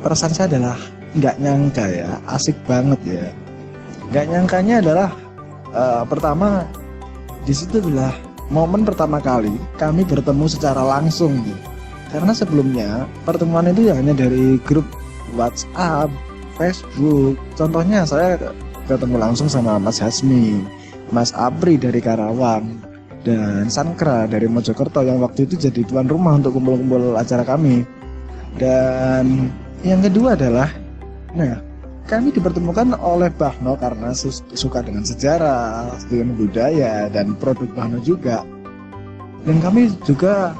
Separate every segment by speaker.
Speaker 1: perasaan saya adalah nggak nyangka ya, asik banget ya. Nggak nyangkanya adalah pertama di situ adalah momen pertama kali kami bertemu secara langsung gitu. Karena sebelumnya pertemuan itu ya hanya dari grup WhatsApp, Facebook. Contohnya saya ketemu langsung sama Mas Hasmi, Mas Apri dari Karawang, dan Sankra dari Mojokerto yang waktu itu jadi tuan rumah untuk kumpul-kumpul acara kami. Dan yang kedua adalah, nah, kami dipertemukan oleh Bahno karena suka dengan sejarah, dengan budaya, dan produk Bahno juga. Dan kami juga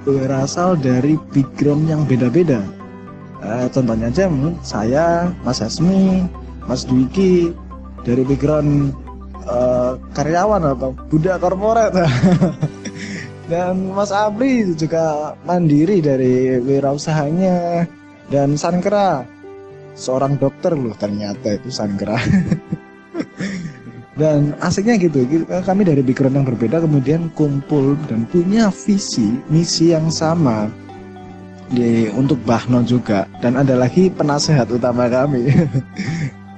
Speaker 1: berasal dari background yang beda-beda. Contohnya aja, saya, Mas Hasmi, Mas Dwiki dari background karyawan atau budak korporat. Dan Mas Apri juga mandiri dari wirausahanya. Dan Sankra seorang dokter loh ternyata itu Sankra. Dan asiknya gitu, kami dari background yang berbeda kemudian kumpul dan punya visi misi yang sama untuk Bahno juga. Dan ada lagi penasehat utama kami.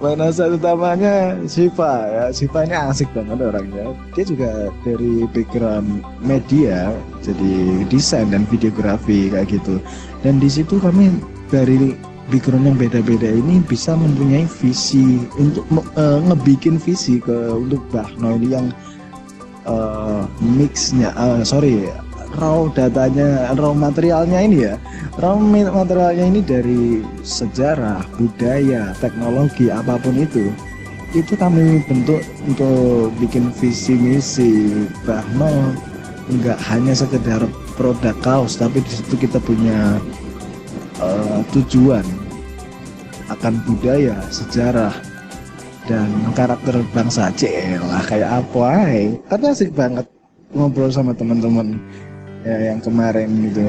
Speaker 1: Penasehat utamanya Siva ya. Siva ini asik banget orangnya. Dia juga dari background media, jadi desain dan videografi kayak gitu. Dan di situ kami dari background yang beda-beda ini bisa mempunyai visi untuk ngebikin visi untuk Bahno ini yang raw materialnya ini dari sejarah, budaya, teknologi, apapun itu kami bentuk untuk bikin visi misi Bahno. Nggak hanya sekedar produk kaos, tapi di situ kita punya tujuan akan budaya, sejarah, dan karakter bangsa. Lah kayak apa tapi asik banget ngobrol sama teman-teman ya, yang kemarin gitu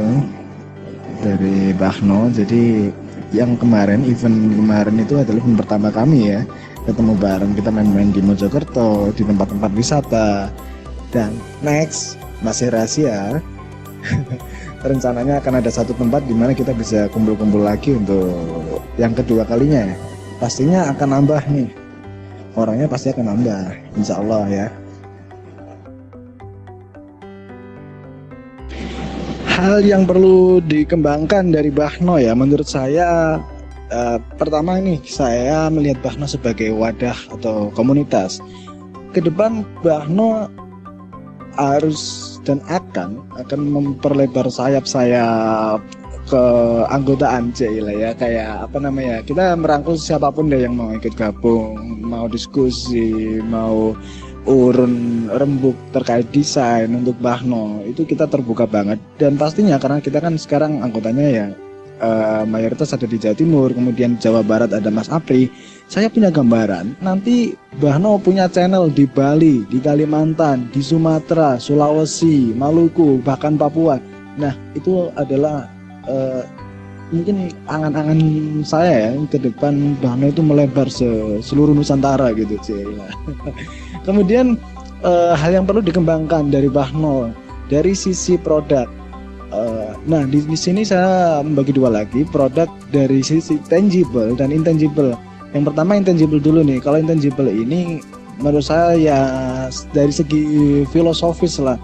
Speaker 1: dari Bahno. Jadi yang event kemarin itu adalah event pertama kami ya, ketemu bareng, kita main-main di Mojokerto di tempat-tempat wisata. Dan next masih rahasia. Rencananya akan ada satu tempat di mana kita bisa kumpul-kumpul lagi untuk yang kedua kalinya. Pastinya akan nambah nih, orangnya pasti akan nambah, insya Allah ya. Hal yang perlu dikembangkan dari Bahno ya, menurut saya pertama ini saya melihat Bahno sebagai wadah atau komunitas. Kedepan Bahno harus dan akan memperlebar sayap-sayap keanggotaan lah ya, kayak apa namanya, kita merangkul siapapun deh yang mau ikut gabung, mau diskusi, mau urun rembuk terkait desain untuk Bahno, itu kita terbuka banget. Dan pastinya karena kita kan sekarang anggotanya ya mayoritas ada di Jawa Timur, kemudian Jawa Barat ada Mas Apri. Saya punya gambaran nanti Bahno punya channel di Bali, di Kalimantan, di Sumatera, Sulawesi, Maluku, bahkan Papua. Nah itu adalah mungkin angan-angan saya ya ke depan, Bahno itu melebar seluruh Nusantara gitu sih. Kemudian hal yang perlu dikembangkan dari Bahno dari sisi produk. Nah di sini saya membagi dua lagi, produk dari sisi tangible dan intangible. Yang pertama intangible dulu nih. Kalau intangible ini menurut saya ya dari segi filosofis lah.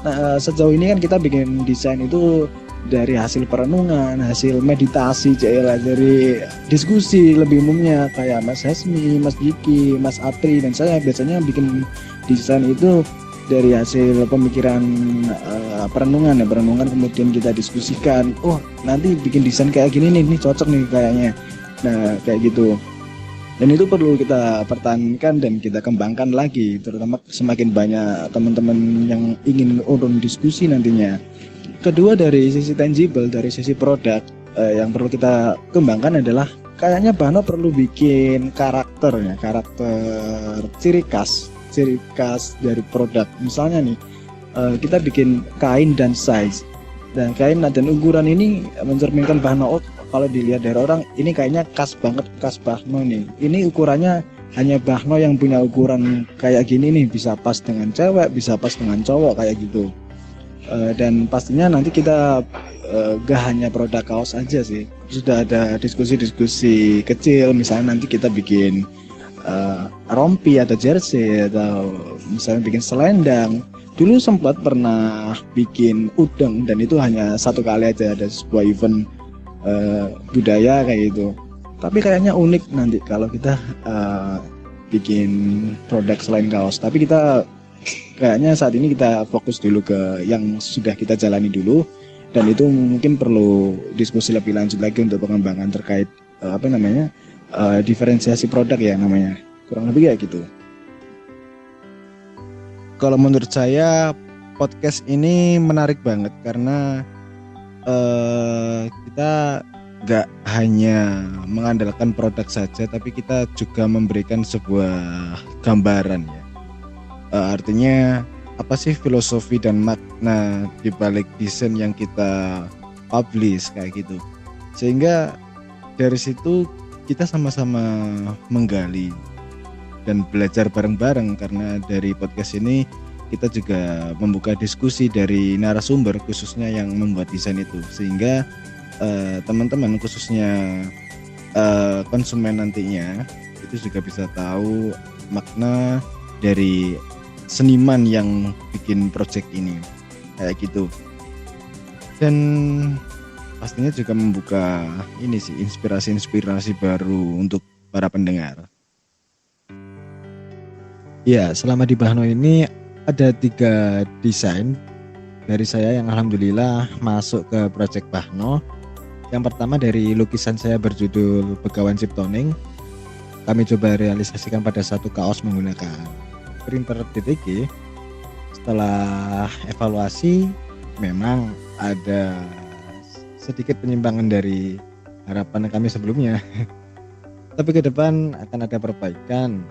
Speaker 1: Nah sejauh ini kan kita bikin desain itu dari hasil perenungan, hasil meditasi, dari diskusi lebih umumnya kayak Mas Hasmi, Mas Diki, Mas Apri, dan saya biasanya bikin desain itu dari hasil pemikiran perenungan kemudian kita diskusikan, oh nanti bikin desain kayak gini nih, ini cocok nih kayaknya. Nah kayak gitu. Dan itu perlu kita pertahankan dan kita kembangkan lagi, terutama semakin banyak teman-teman yang ingin urun diskusi nantinya. Kedua dari sisi tangible, dari sisi produk yang perlu kita kembangkan adalah kayaknya Bahno perlu bikin karakter ciri khas dari produk. Misalnya nih kita bikin kain dan size, dan kain dan ukuran ini mencerminkan Bahno. Kalau dilihat dari orang ini kayaknya khas Bahno nih. Ini ukurannya hanya Bahno yang punya ukuran kayak gini nih, bisa pas dengan cewek, bisa pas dengan cowok kayak gitu. Dan pastinya nanti kita gak hanya produk kaos aja sih, sudah ada diskusi-diskusi kecil, misalnya nanti kita bikin rompi atau jersey atau misalnya bikin selendang. Dulu sempat pernah bikin udeng dan itu hanya satu kali aja, ada sebuah event budaya kayak gitu. Tapi kayaknya unik nanti kalau kita bikin produk selain kaos. Tapi kita kayaknya saat ini kita fokus dulu ke yang sudah kita jalani dulu, dan itu mungkin perlu diskusi lebih lanjut lagi untuk pengembangan terkait diferensiasi produk ya namanya. Kurang lebih kayak gitu. Kalau menurut saya podcast ini menarik banget karena kita nggak hanya mengandalkan produk saja, tapi kita juga memberikan sebuah gambaran ya. Artinya apa sih filosofi dan makna di balik desain yang kita publish kayak gitu. Sehingga dari situ kita sama-sama menggali dan belajar bareng-bareng, karena dari podcast ini kita juga membuka diskusi dari narasumber khususnya yang membuat desain itu, sehingga teman-teman khususnya konsumen nantinya itu juga bisa tahu makna dari seniman yang bikin project ini kayak gitu. Dan pastinya juga membuka ini sih inspirasi baru untuk para pendengar. Ya, selama di Bahno ini ada 3 desain dari saya yang alhamdulillah masuk ke project Bahno. Yang pertama dari lukisan saya berjudul Begawan Ciptoning. Kami coba realisasikan pada satu kaos menggunakan printer DTG. Setelah evaluasi memang ada sedikit penyimpangan dari harapan kami sebelumnya. Tapi ke depan akan ada perbaikan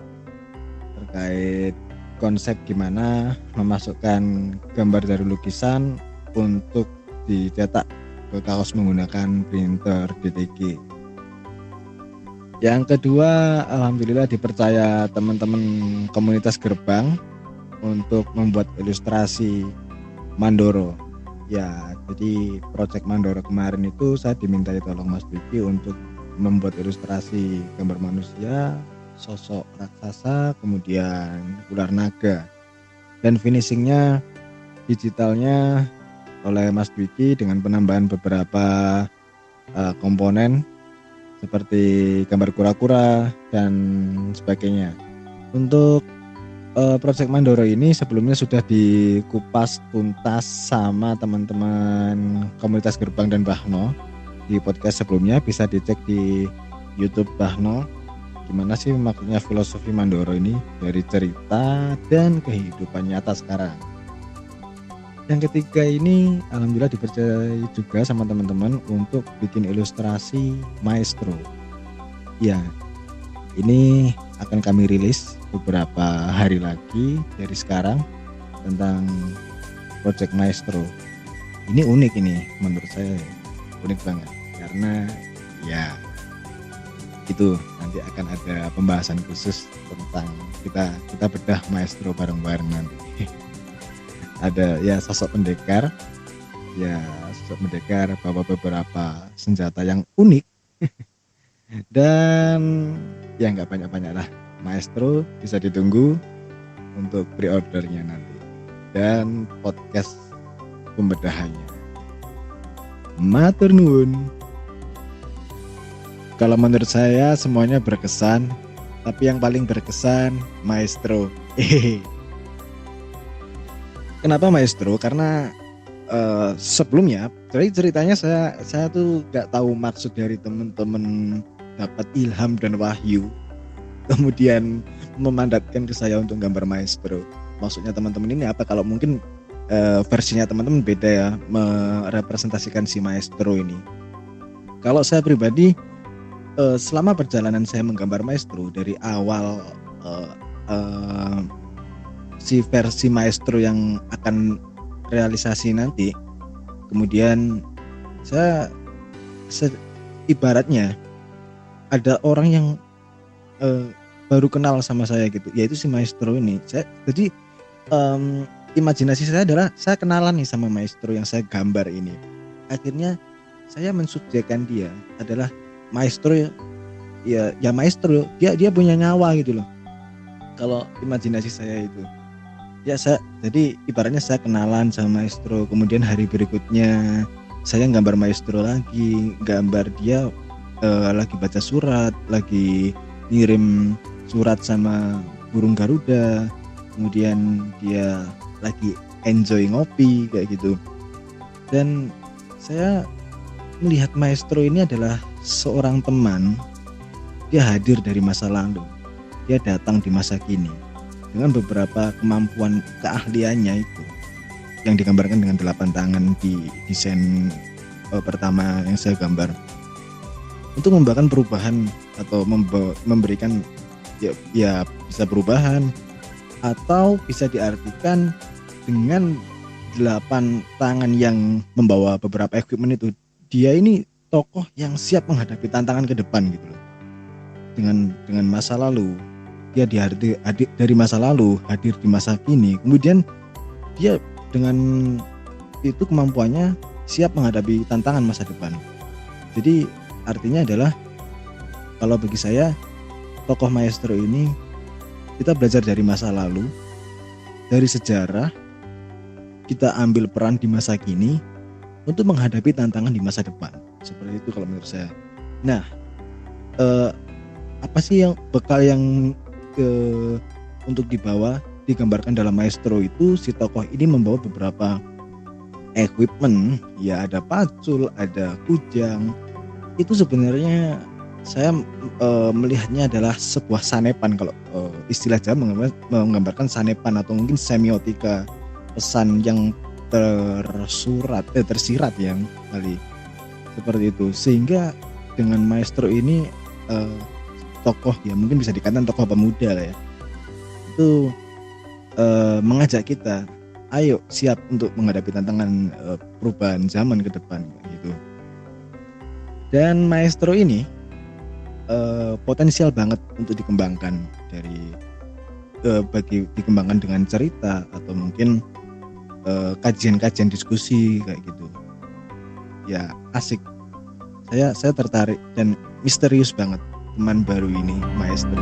Speaker 1: terkait konsep gimana memasukkan gambar dari lukisan untuk dicetak ke kaos menggunakan printer DTG. Yang kedua, alhamdulillah dipercaya teman-teman komunitas Gerbang untuk membuat ilustrasi Mandoro. Ya, jadi project Mandoro kemarin itu saya dimintai tolong Mas Dwiki untuk membuat ilustrasi gambar manusia, sosok raksasa, kemudian ular naga. Dan finishingnya digitalnya oleh Mas Dwiki dengan penambahan beberapa komponen seperti gambar kura-kura dan sebagainya. Untuk Project Mandoro ini sebelumnya sudah dikupas tuntas sama teman-teman komunitas Gerbang dan Bahno di podcast sebelumnya, bisa dicek di YouTube Bahno. Gimana sih maksudnya filosofi Mandoro ini dari cerita dan kehidupan nyata sekarang. Yang ketiga ini alhamdulillah dipercayai juga sama teman-teman untuk bikin ilustrasi Maestro. Ya, ini akan kami rilis beberapa hari lagi dari sekarang tentang Project Maestro. Ini unik, ini menurut saya unik banget karena ya itu nanti akan ada pembahasan khusus tentang kita bedah Maestro bareng-bareng nanti. Ada ya sosok pendekar bawa beberapa senjata yang unik dan ya nggak banyak-banyak lah. Maestro bisa ditunggu untuk pre-ordernya nanti dan podcast pembedahannya. Matur nuwun. Kalau menurut saya semuanya berkesan, tapi yang paling berkesan Maestro. Kenapa Maestro? Karena sebelumnya, jadi ceritanya saya tuh nggak tahu maksud dari teman-teman dapat ilham dan wahyu, kemudian memandatkan ke saya untuk gambar Maestro. Maksudnya teman-teman ini apa? Kalau mungkin versinya teman-teman beda ya, merepresentasikan si Maestro ini. Kalau saya pribadi, selama perjalanan saya menggambar Maestro dari awal si versi Maestro yang akan realisasi nanti, kemudian saya ibaratnya ada orang yang baru kenal sama saya gitu, yaitu si Maestro ini. Jadi imajinasi saya adalah saya kenalan nih sama Maestro yang saya gambar ini. Akhirnya saya mensubjekkan dia adalah maestro ya, ya maestro, dia punya nyawa gitu loh. Kalau imajinasi saya itu, ya saya jadi ibaratnya saya kenalan sama maestro, kemudian hari berikutnya saya gambar maestro lagi, gambar dia lagi baca surat, lagi ngirim surat sama burung Garuda, kemudian dia lagi enjoy ngopi kayak gitu. Dan saya melihat maestro ini adalah seorang teman, dia hadir dari masa lalu, dia datang di masa kini dengan beberapa kemampuan keahliannya itu yang digambarkan dengan 8 tangan di desain pertama yang saya gambar, untuk membawakan perubahan atau memberikan ya bisa perubahan, atau bisa diartikan dengan 8 tangan yang membawa beberapa equipment itu, dia ini tokoh yang siap menghadapi tantangan ke depan gitu loh. Dengan masa lalu, dia hadir dari masa lalu, hadir di masa kini, kemudian dia dengan itu kemampuannya siap menghadapi tantangan masa depan. Jadi artinya adalah, kalau bagi saya, tokoh maestro ini kita belajar dari masa lalu, dari sejarah, kita ambil peran di masa kini untuk menghadapi tantangan di masa depan. Seperti itu kalau menurut saya. Nah, apa sih yang bekal yang untuk digambarkan dalam maestro itu? Si tokoh ini membawa beberapa equipment, ya ada pacul, ada kujang. Itu sebenarnya saya melihatnya adalah sebuah sanepan, kalau istilah Jawa menggambarkan sanepan atau mungkin semiotika, pesan yang tersirat yang kali seperti itu. Sehingga dengan maestro ini tokoh ya mungkin bisa dikatakan tokoh pemuda lah ya, itu mengajak kita ayo siap untuk menghadapi tantangan perubahan zaman ke depan gitu. Dan maestro ini potensial banget untuk dikembangkan dikembangkan dengan cerita atau mungkin kajian-kajian diskusi kayak gitu. Ya asik. Saya tertarik dan misterius banget teman baru ini, maestro.